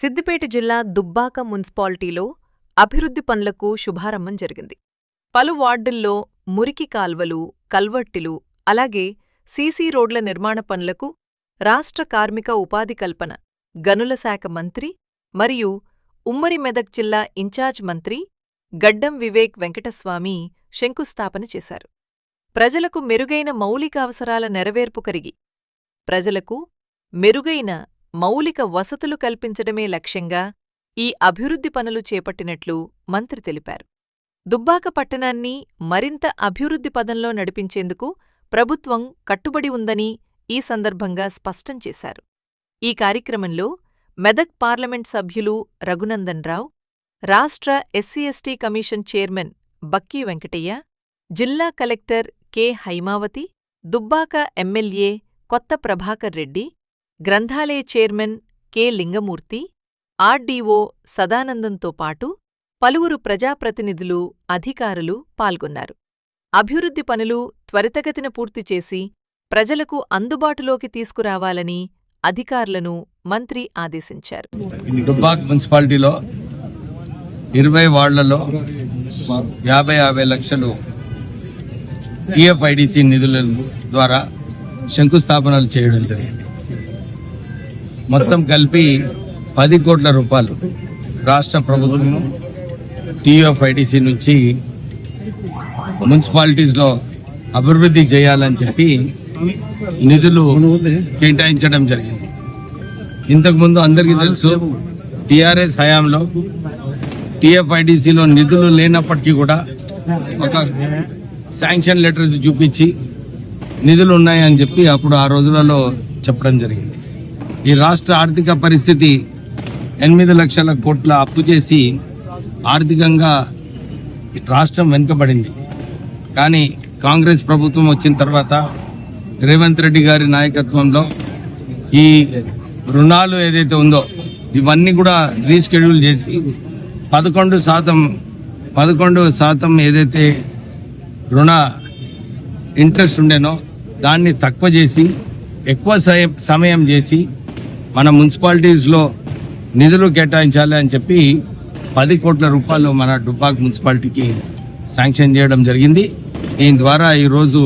సిద్దిపేట జిల్లా దుబ్బాక మున్సిపాలిటీలో అభివృద్ధి పనులకు శుభారంభం జరిగింది. పలు వార్డుల్లో మురికి కాల్వలు, కల్వర్టులు, అలాగే సీసీ రోడ్ల నిర్మాణ పనులకు రాష్ట్ర కార్మిక ఉపాధి కల్పన, గనుల శాఖ మంత్రి మరియు ఉమ్మడి మెదక్ జిల్లా ఇన్ఛార్జ్ మంత్రి గడ్డం వివేక్ వెంకటస్వామి శంకుస్థాపన చేశారు. ప్రజలకు మెరుగైన మౌలిక అవసరాల నెరవేర్పు కరిగి ప్రజలకు మెరుగైన మౌలిక వసతులు కల్పించడమే లక్ష్యంగా ఈ అభివృద్ధి పనులు చేపట్టినట్లు మంత్రి తెలిపారు. దుబ్బాక పట్టణాన్ని మరింత అభివృద్ధి పదంలో నడిపించేందుకు ప్రభుత్వం కట్టుబడి ఉందని ఈ సందర్భంగా స్పష్టం చేశారు. ఈ కార్యక్రమంలో మెదక్ పార్లమెంట్ సభ్యులు రఘునందన్ రావు, రాష్ట్ర SC ST commission chairman Bakki Venkataiah, జిల్లా collector K. Haimavathi, Dubbaka MLA Kotha Prabhakar Reddy, గ్రంథాలయ చైర్మన్ కె. లింగమూర్తి, ఆర్డీఓ సదానందంతో పాటు పలువురు ప్రజాప్రతినిధులు, అధికారులు పాల్గొన్నారు. అభివృద్ధి పనులు త్వరితగతిన పూర్తిచేసి ప్రజలకు అందుబాటులోకి తీసుకురావాలని అధికారులను మంత్రి ఆదేశించారు. దుబ్బాక మున్సిపాలిటీలో 20 వార్డులలో 50 లక్షలు టీఎఫ్ఐడిసి నిధుల ద్వారా శంకుస్థాపనలు చేయడం జరిగింది. మొత్తం కలిపి 10 కోట్ల రూపాయలు రాష్ట్ర ప్రభుత్వం టీఎఫ్ఐడిసి నుంచి మున్సిపాలిటీస్లో అభివృద్ధి చేయాలని చెప్పి నిధులు కేటాయించడం జరిగింది. ఇంతకుముందు అందరికీ తెలుసు, టీఆర్ఎస్ హయాంలో టీఎఫ్ఐడిసిలో నిధులు లేనప్పటికీ కూడా ఒక శాంక్షన్ లెటర్ చూపించి నిధులు ఉన్నాయని చెప్పి అప్పుడు ఆ రోజులలో చెప్పడం జరిగింది. ఈ రాష్ట్ర ఆర్థిక పరిస్థితి 8 లక్షల కోట్ల అప్పు చేసి ఆర్థికంగా రాష్ట్రం వెనుకబడింది. కానీ కాంగ్రెస్ ప్రభుత్వం వచ్చిన తర్వాత రేవంత్ రెడ్డి గారి నాయకత్వంలో ఈ రుణాలు ఏదైతే ఉందో ఇవన్నీ కూడా రీషెడ్యూల్ చేసి 11% ఏదైతే రుణ ఇంట్రెస్ట్ ఉండేనో దాన్ని తక్కువ చేసి ఎక్కువ సమయం చేసి మన మున్సిపాలిటీస్లో నిధులు కేటాయించాలి అని చెప్పి 10 కోట్ల రూపాయలు మన దుబ్బాక మున్సిపాలిటీకి శాంక్షన్ చేయడం జరిగింది. దీని ద్వారా ఈరోజు